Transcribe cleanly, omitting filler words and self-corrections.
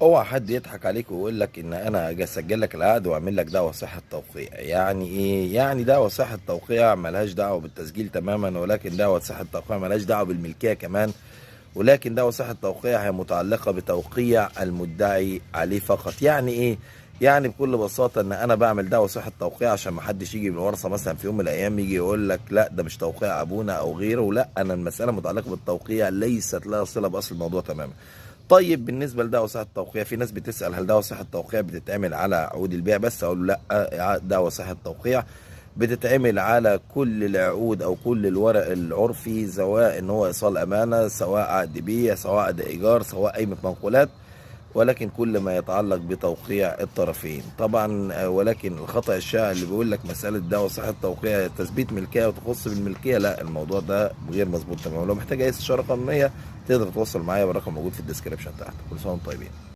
اوعى حد يضحك عليك ويقول لك ان انا اجي اسجل لك العقد واعمل لك دعوى صحه توقيع. يعني ايه؟ يعني دعوى صحه توقيع ملهاش دعوه بالتسجيل تماما، ولكن دعوى صحه توقيع ملهاش دعوه بالملكيه كمان. ولكن دعوى صحه توقيع هي متعلقه بتوقيع المدعي عليه فقط. يعني ايه؟ يعني بكل بساطه ان انا بعمل دعوى صحه توقيع عشان ما حدش يجي من الورثه مثلا في يوم من الايام يجي يقول لك لا ده مش توقيع ابونا او غيره. لا، انا المساله متعلقه بالتوقيع، ليست لها صله باصل الموضوع تماما. طيب بالنسبه لدعوى صحه التوقيع، في ناس بتسال هل دعوى صحه التوقيع بتتعمل على عقود البيع بس؟ اقول له لا، دعوى صحه التوقيع بتتعمل على كل العقود او كل الورق العرفي، سواء ان هو ايصال امانه، سواء عقد بيع، سواء عقد ايجار، سواء قيمه منقولات، ولكن كل ما يتعلق بتوقيع الطرفين طبعا. ولكن الخطأ الشائع اللي بيقول لك مسألة دعوى صحة توقيع تثبيت ملكية وتخص بالملكية، لا، الموضوع ده غير مظبوط تماما. لو محتاج اي استشارة قانونية تقدر تتواصل معايا بالرقم موجود في الديسكربشن تحت. كل سنة وانتم طيبين.